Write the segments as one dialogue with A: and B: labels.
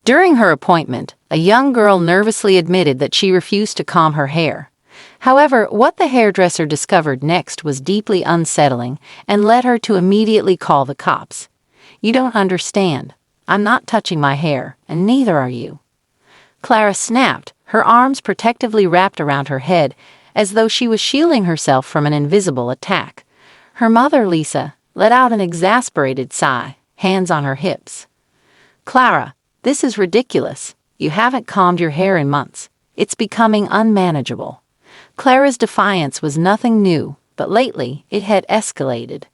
A: During her appointment, a young girl nervously admitted that she refused to comb her hair. However, what the hairdresser discovered next was deeply unsettling and led her to immediately call the cops. "You don't understand. I'm not touching my hair, and neither are you." Clara snapped, her arms protectively wrapped around her head, as though she was shielding herself from an invisible attack. Her mother, Lisa, let out an exasperated sigh, hands on her hips. "Clara, this is ridiculous. You haven't combed your hair in months. It's becoming unmanageable." Clara's defiance was nothing new, but lately it had escalated.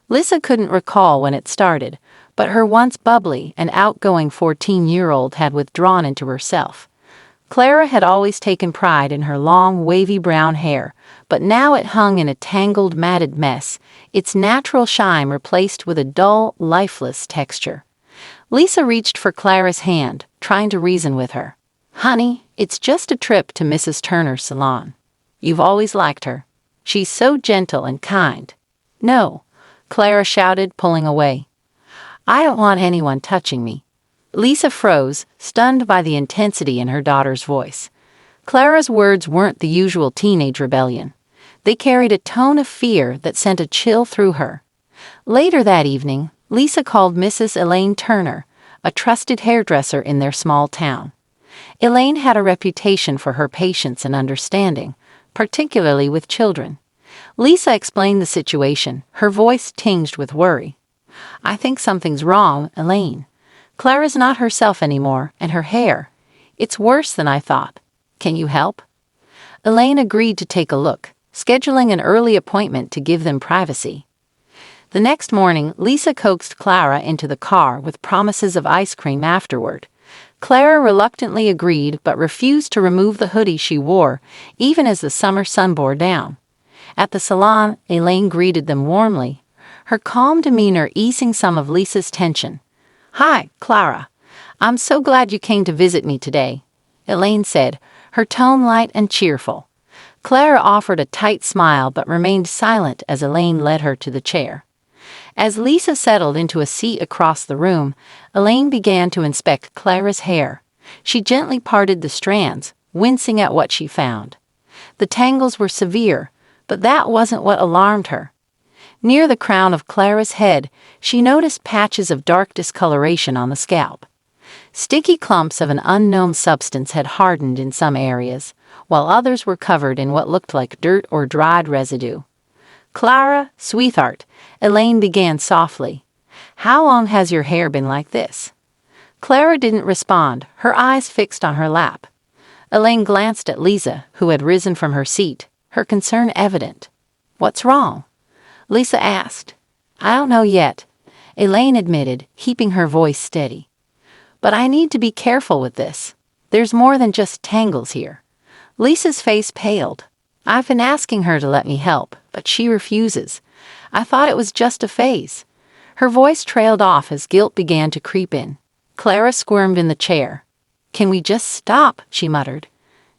A: Lisa couldn't recall when it started, but her once bubbly and outgoing 14-year-old had withdrawn into herself. Clara had always taken pride in her long, wavy brown hair, but now it hung in a tangled, matted mess, its natural shine replaced with a dull, lifeless texture. Lisa reached for Clara's hand, trying to reason with her. "Honey, it's just a trip to Mrs. Turner's salon. You've always liked her. She's so gentle and kind." "No," Clara shouted, pulling away. "I don't want anyone touching me." Lisa froze, stunned by the intensity in her daughter's voice. Clara's words weren't the usual teenage rebellion. They carried a tone of fear that sent a chill through her. Later that evening, Lisa called Mrs. Elaine Turner, a trusted hairdresser in their small town. Elaine had a reputation for her patience and understanding, particularly with children. Lisa explained the situation, her voice tinged with worry. "I think something's wrong, Elaine. Clara's not herself anymore, and her hair. It's worse than I thought. Can you help?" Elaine agreed to take a look, scheduling an early appointment to give them privacy. The next morning, Lisa coaxed Clara into the car with promises of ice cream afterward. Clara reluctantly agreed but refused to remove the hoodie she wore, even as the summer sun bore down. At the salon, Elaine greeted them warmly, her calm demeanor easing some of Lisa's tension. "Hi, Clara. I'm so glad you came to visit me today," Elaine said, her tone light and cheerful. Clara offered a tight smile but remained silent as Elaine led her to the chair. As Lisa settled into a seat across the room, Elaine began to inspect Clara's hair. She gently parted the strands, wincing at what she found. The tangles were severe, but that wasn't what alarmed her. Near the crown of Clara's head, she noticed patches of dark discoloration on the scalp. Sticky clumps of an unknown substance had hardened in some areas, while others were covered in what looked like dirt or dried residue. "Clara, sweetheart," Elaine began softly. "How long has your hair been like this?" Clara didn't respond, her eyes fixed on her lap. Elaine glanced at Lisa, who had risen from her seat, her concern evident. "What's wrong?" Lisa asked. "I don't know yet," Elaine admitted, keeping her voice steady. "But I need to be careful with this. There's more than just tangles here." Lisa's face paled. "I've been asking her to let me help, but she refuses. I thought it was just a phase." Her voice trailed off as guilt began to creep in. Clara squirmed in the chair. "Can we just stop?" she muttered.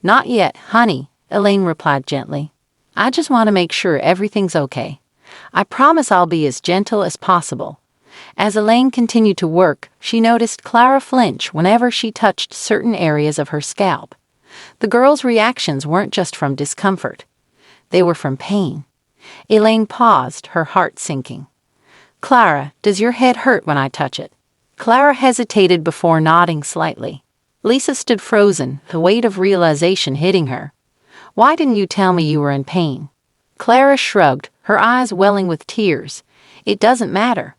A: "Not yet, honey," Elaine replied gently. "I just want to make sure everything's okay. I promise I'll be as gentle as possible." As Elaine continued to work, she noticed Clara flinch whenever she touched certain areas of her scalp. The girl's reactions weren't just from discomfort. They were from pain. Elaine paused, her heart sinking. "Clara, does your head hurt when I touch it?" Clara hesitated before nodding slightly. Lisa stood frozen, the weight of realization hitting her. "Why didn't you tell me you were in pain?" Clara shrugged, her eyes welling with tears. "It doesn't matter."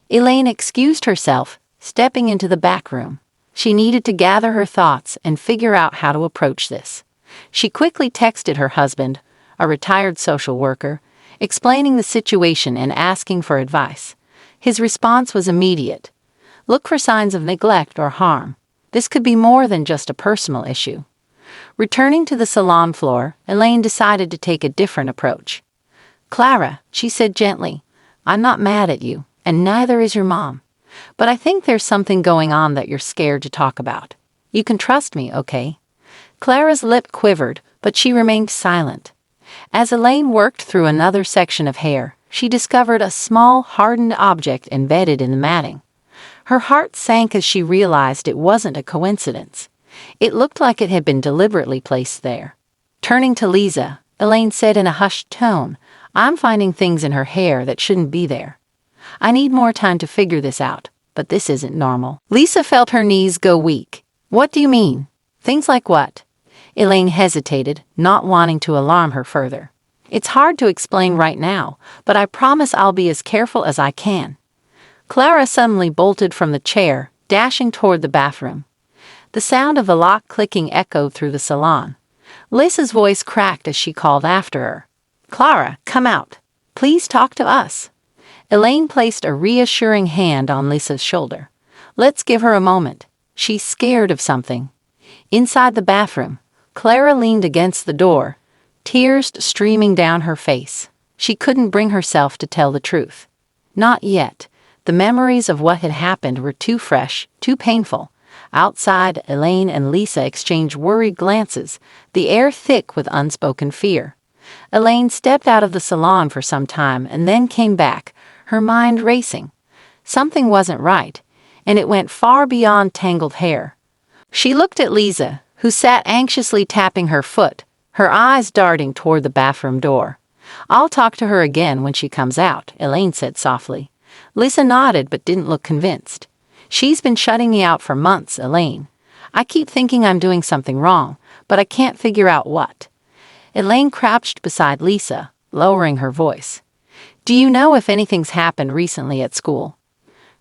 A: Elaine excused herself, stepping into the back room. She needed to gather her thoughts and figure out how to approach this. She quickly texted her husband, a retired social worker, explaining the situation and asking for advice. His response was immediate. "Look for signs of neglect or harm. This could be more than just a personal issue." Returning to the salon floor, Elaine decided to take a different approach. "Clara," she said gently, "I'm not mad at you, and neither is your mom. But I think there's something going on that you're scared to talk about. You can trust me, okay?" Clara's lip quivered, but she remained silent. As Elaine worked through another section of hair, she discovered a small, hardened object embedded in the matting. Her heart sank as she realized it wasn't a coincidence. It looked like it had been deliberately placed there. Turning to Lisa, Elaine said in a hushed tone, "I'm finding things in her hair that shouldn't be there. I need more time to figure this out, but this isn't normal." Lisa felt her knees go weak. "What do you mean? Things like what?" Elaine hesitated, not wanting to alarm her further. "It's hard to explain right now, but I promise I'll be as careful as I can." Clara suddenly bolted from the chair, dashing toward the bathroom. The sound of the lock clicking echoed through the salon. Lisa's voice cracked as she called after her. "Clara, come out. Please talk to us." Elaine placed a reassuring hand on Lisa's shoulder. "Let's give her a moment. She's scared of something." Inside the bathroom, Clara leaned against the door, tears streaming down her face. She couldn't bring herself to tell the truth. Not yet. The memories of what had happened were too fresh, too painful. Outside, Elaine and Lisa exchanged worried glances, the air thick with unspoken fear. Elaine stepped out of the salon for some time and then came back, her mind racing. Something wasn't right, and it went far beyond tangled hair. She looked at Lisa, who sat anxiously tapping her foot, her eyes darting toward the bathroom door. "I'll talk to her again when she comes out," Elaine said softly. Lisa nodded but didn't look convinced. "She's been shutting me out for months, Elaine. I keep thinking I'm doing something wrong, but I can't figure out what." Elaine crouched beside Lisa, lowering her voice. "Do you know if anything's happened recently at school?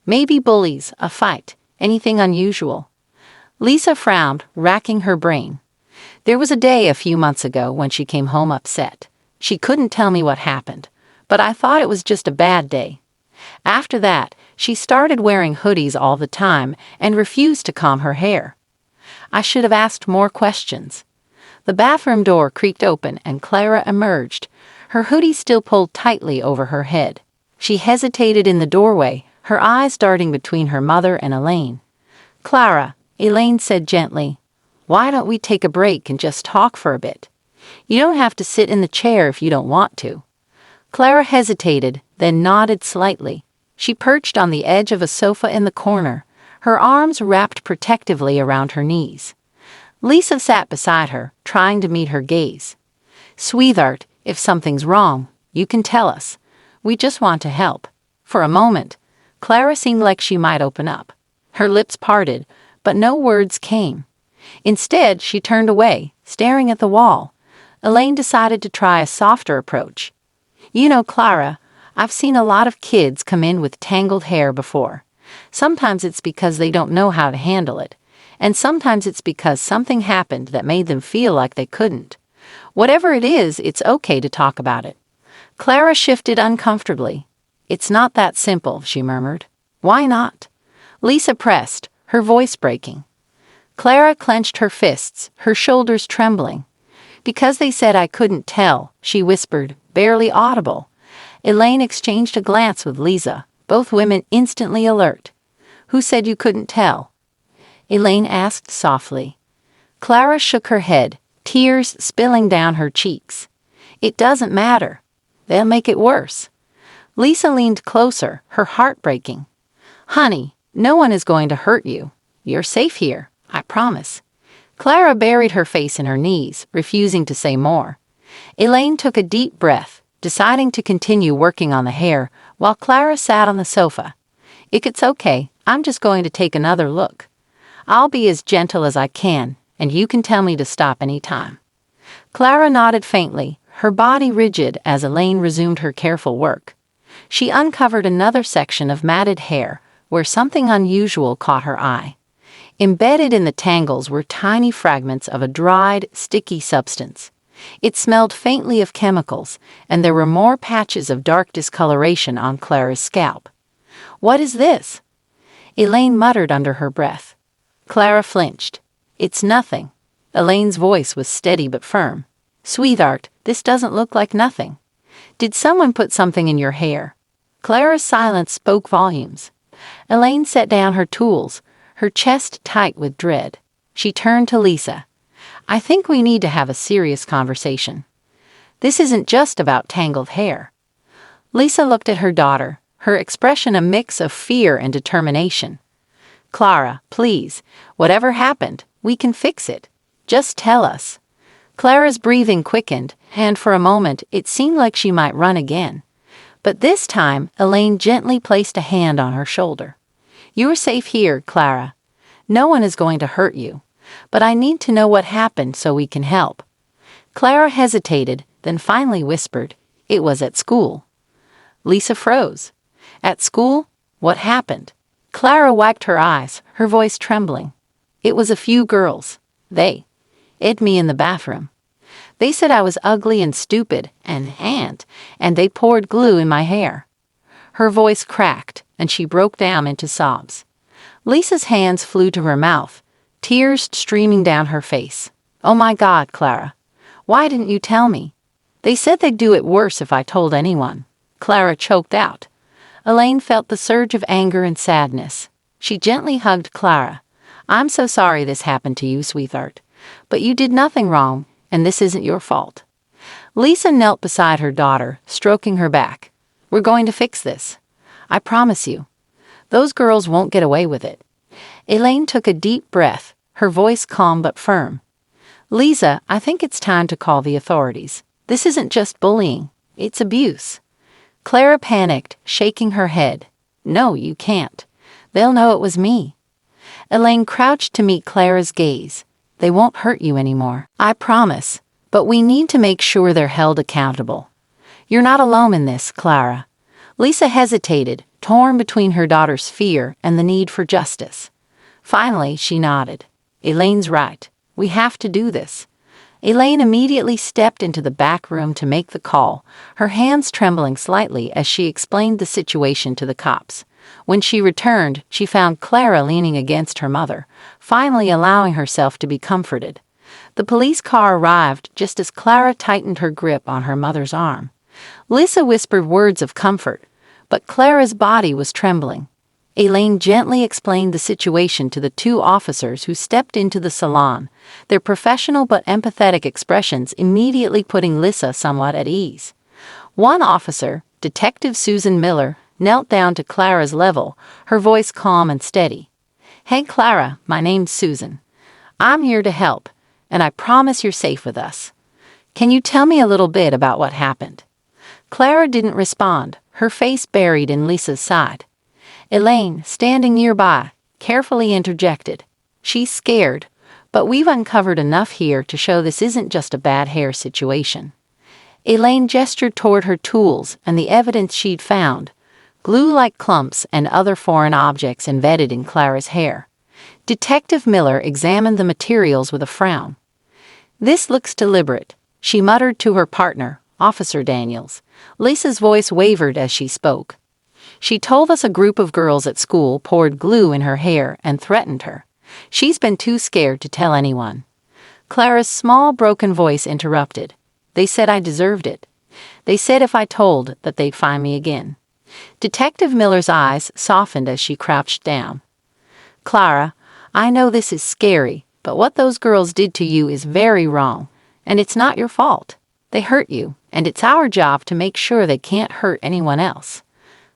A: Maybe bullies, a fight, anything unusual?" Lisa frowned, racking her brain. "There was a day a few months ago when she came home upset. She couldn't tell me what happened, but I thought it was just a bad day. After that, she started wearing hoodies all the time and refused to comb her hair. I should have asked more questions." The bathroom door creaked open and Clara emerged, her hoodie still pulled tightly over her head. She hesitated in the doorway, her eyes darting between her mother and Elaine. "Clara," Elaine said gently, "why don't we take a break and just talk for a bit? You don't have to sit in the chair if you don't want to." Clara hesitated, then nodded slightly. She perched on the edge of a sofa in the corner, her arms wrapped protectively around her knees. Lisa sat beside her, trying to meet her gaze. "Sweetheart, if something's wrong, you can tell us. We just want to help." For a moment, Clara seemed like she might open up. Her lips parted, but no words came. Instead, she turned away, staring at the wall. Elaine decided to try a softer approach. "You know, Clara, I've seen a lot of kids come in with tangled hair before. Sometimes it's because they don't know how to handle it, and sometimes it's because something happened that made them feel like they couldn't. Whatever it is, it's okay to talk about it." Clara shifted uncomfortably. "It's not that simple," she murmured. "Why not?" Lisa pressed, her voice breaking. Clara clenched her fists, her shoulders trembling. "Because they said I couldn't tell," she whispered, barely audible. Elaine exchanged a glance with Lisa, both women instantly alert. "Who said you couldn't tell?" Elaine asked softly. Clara shook her head, tears spilling down her cheeks. "It doesn't matter. They'll make it worse." Lisa leaned closer, her heart breaking. "Honey, no one is going to hurt you. You're safe here, I promise." Clara buried her face in her knees, refusing to say more. Elaine took a deep breath, deciding to continue working on the hair, while Clara sat on the sofa. "It's okay, I'm just going to take another look. I'll be as gentle as I can, and you can tell me to stop any time." Clara nodded faintly, her body rigid as Elaine resumed her careful work. She uncovered another section of matted hair, where something unusual caught her eye. Embedded in the tangles were tiny fragments of a dried, sticky substance. It smelled faintly of chemicals, and there were more patches of dark discoloration on Clara's scalp. "What is this?" Elaine muttered under her breath. Clara flinched. "It's nothing." Elaine's voice was steady but firm. "Sweetheart, this doesn't look like nothing. Did someone put something in your hair?" Clara's silence spoke volumes. Elaine set down her tools, her chest tight with dread. She turned to Lisa. "I think we need to have a serious conversation. This isn't just about tangled hair." Lisa looked at her daughter, her expression a mix of fear and determination. Clara, please, whatever happened, we can fix it. Just tell us. Clara's breathing quickened, and for a moment it seemed like she might run again. But this time, Elaine gently placed a hand on her shoulder. You're safe here, Clara. No one is going to hurt you. But I need to know what happened so we can help. Clara hesitated, then finally whispered, It was at school. Lisa froze. At school? What happened? Clara wiped her eyes, her voice trembling. It was a few girls. They hid me in the bathroom. They said I was ugly and stupid, and they poured glue in my hair. Her voice cracked, and she broke down into sobs. Lisa's hands flew to her mouth, tears streaming down her face. Oh my God, Clara. Why didn't you tell me? They said they'd do it worse if I told anyone. Clara choked out. Elaine felt the surge of anger and sadness. She gently hugged Clara. I'm so sorry this happened to you, sweetheart. But you did nothing wrong, and this isn't your fault. Lisa knelt beside her daughter, stroking her back. We're going to fix this. I promise you. Those girls won't get away with it. Elaine took a deep breath, her voice calm but firm. Lisa, I think it's time to call the authorities. This isn't just bullying. It's abuse. Clara panicked, shaking her head. No, you can't. They'll know it was me. Elaine crouched to meet Clara's gaze. They won't hurt you anymore. I promise. But we need to make sure they're held accountable. You're not alone in this, Clara. Lisa hesitated, torn between her daughter's fear and the need for justice. Finally, she nodded. Elaine's right. We have to do this. Elaine immediately stepped into the back room to make the call, her hands trembling slightly as she explained the situation to the cops. When she returned, she found Clara leaning against her mother, finally allowing herself to be comforted. The police car arrived just as Clara tightened her grip on her mother's arm. Lisa whispered words of comfort, but Clara's body was trembling. Elaine gently explained the situation to the two officers who stepped into the salon, their professional but empathetic expressions immediately putting Lisa somewhat at ease. One officer, Detective Susan Miller, knelt down to Clara's level, her voice calm and steady. Hey Clara, my name's Susan. I'm here to help, and I promise you're safe with us. Can you tell me a little bit about what happened? Clara didn't respond, her face buried in Lisa's side. Elaine, standing nearby, carefully interjected. She's scared, but we've uncovered enough here to show this isn't just a bad hair situation. Elaine gestured toward her tools and the evidence she'd found, glue-like clumps and other foreign objects embedded in Clara's hair. Detective Miller examined the materials with a frown. This looks deliberate, she muttered to her partner, Officer Daniels. Lisa's voice wavered as she spoke. She told us a group of girls at school poured glue in her hair and threatened her. She's been too scared to tell anyone. Clara's small, broken voice interrupted. They said I deserved it. They said if I told that they'd find me again. Detective Miller's eyes softened as she crouched down. Clara, I know this is scary, but what those girls did to you is very wrong, and it's not your fault. They hurt you, and it's our job to make sure they can't hurt anyone else.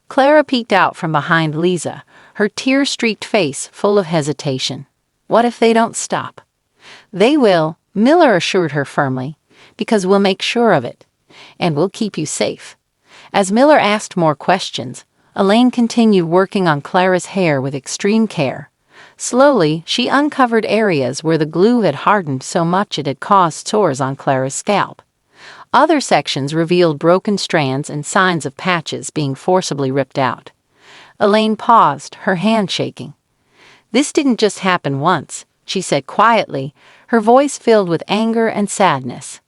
A: Clara peeked out from behind Lisa, her tear-streaked face full of hesitation. What if they don't stop? They will, Miller assured her firmly, because we'll make sure of it, and we'll keep you safe. As Miller asked more questions, Elaine continued working on Clara's hair with extreme care. Slowly, she uncovered areas where the glue had hardened so much it had caused sores on Clara's scalp. Other sections revealed broken strands and signs of patches being forcibly ripped out. Elaine paused, her hand shaking. This didn't just happen once, she said quietly, her voice filled with anger and sadness.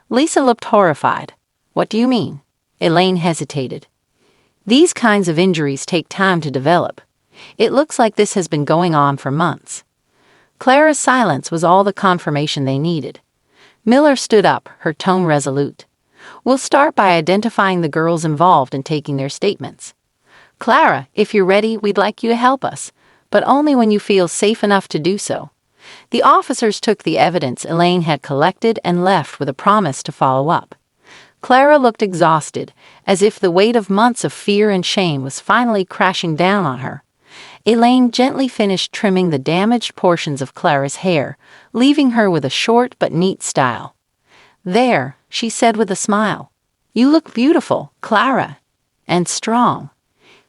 A: Lisa looked horrified. What do you mean? Elaine hesitated. These kinds of injuries take time to develop. It looks like this has been going on for months. Clara's silence was all the confirmation they needed. Miller stood up, her tone resolute. We'll start by identifying the girls involved and taking their statements. Clara, if you're ready, we'd like you to help us, but only when you feel safe enough to do so. The officers took the evidence Elaine had collected and left with a promise to follow up. Clara looked exhausted, as if the weight of months of fear and shame was finally crashing down on her. Elaine gently finished trimming the damaged portions of Clara's hair, leaving her with a short but neat style. "There," she said with a smile. "You look beautiful, Clara. And strong."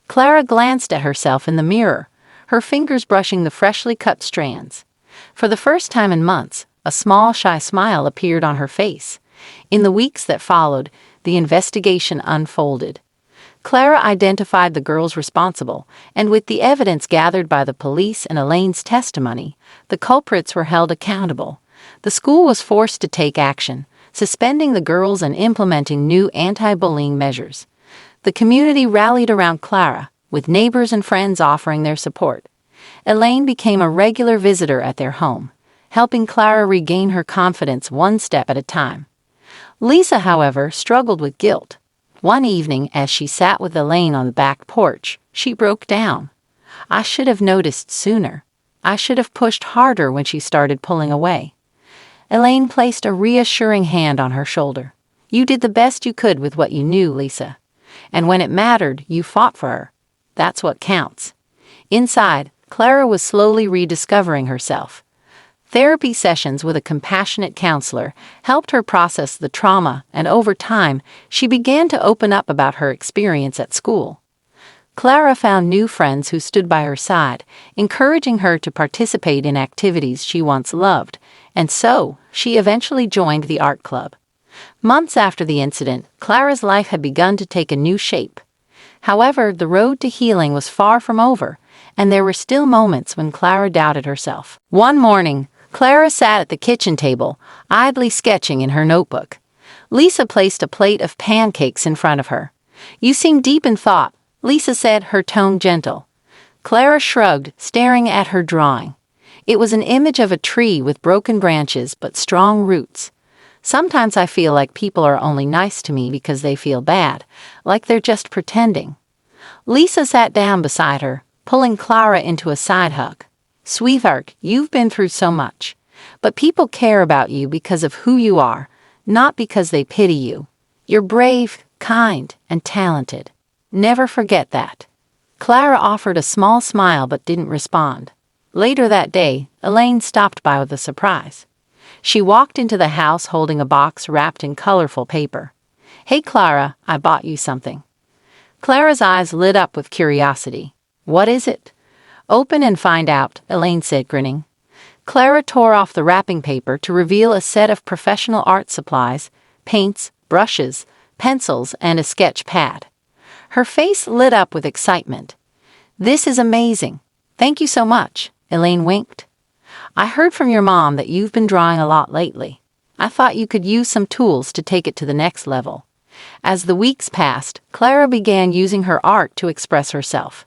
A: Clara glanced at herself in the mirror, her fingers brushing the freshly cut strands. For the first time in months, a small, shy smile appeared on her face. In the weeks that followed, the investigation unfolded. Clara identified the girls responsible, and with the evidence gathered by the police and Elaine's testimony, the culprits were held accountable. The school was forced to take action, suspending the girls and implementing new anti-bullying measures. The community rallied around Clara, with neighbors and friends offering their support. Elaine became a regular visitor at their home, helping Clara regain her confidence one step at a time. Lisa, however, struggled with guilt. One evening, as she sat with Elaine on the back porch, she broke down. "I should have noticed sooner. I should have pushed harder when she started pulling away." Elaine placed a reassuring hand on her shoulder. "You did the best you could with what you knew, Lisa. And when it mattered, you fought for her. That's what counts." Inside, Clara was slowly rediscovering herself. Therapy sessions with a compassionate counselor helped her process the trauma, and over time, she began to open up about her experience at school. Clara found new friends who stood by her side, encouraging her to participate in activities she once loved, and so she eventually joined the art club. Months after the incident, Clara's life had begun to take a new shape. However, the road to healing was far from over, and there were still moments when Clara doubted herself. One morning, Clara sat at the kitchen table, idly sketching in her notebook. Lisa placed a plate of pancakes in front of her. "You seem deep in thought," Lisa said, her tone gentle. Clara shrugged, staring at her drawing. It was an image of a tree with broken branches but strong roots. "Sometimes I feel like people are only nice to me because they feel bad, like they're just pretending." Lisa sat down beside her, pulling Clara into a side hug. "Sweetheart, you've been through so much. But people care about you because of who you are, not because they pity you. You're brave, kind, and talented. Never forget that." Clara offered a small smile but didn't respond. Later that day, Elaine stopped by with a surprise. She walked into the house holding a box wrapped in colorful paper. "Hey Clara, I bought you something." Clara's eyes lit up with curiosity. "What is it?" "Open and find out," Elaine said, grinning. Clara tore off the wrapping paper to reveal a set of professional art supplies, paints, brushes, pencils, and a sketch pad. Her face lit up with excitement. "This is amazing. Thank you so much," Elaine winked. "I heard from your mom that you've been drawing a lot lately. I thought you could use some tools to take it to the next level." As the weeks passed, Clara began using her art to express herself.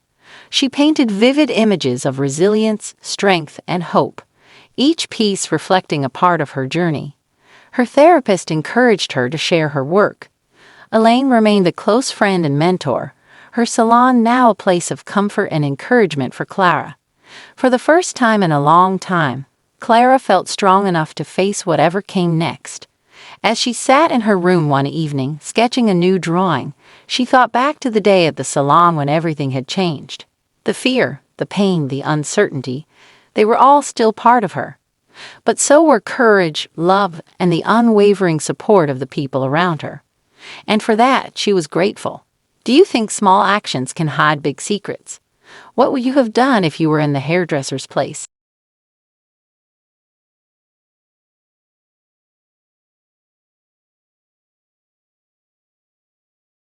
A: She painted vivid images of resilience, strength, and hope, each piece reflecting a part of her journey. Her therapist encouraged her to share her work. Elaine remained a close friend and mentor, her salon now a place of comfort and encouragement for Clara. For the first time in a long time, Clara felt strong enough to face whatever came next. As she sat in her room one evening, sketching a new drawing, she thought back to the day at the salon when everything had changed. The fear, the pain, the uncertainty, they were all still part of her. But so were courage, love, and the unwavering support of the people around her. And for that, she was grateful. Do you think small actions can hide big secrets? What would you have done if you were in the hairdresser's place?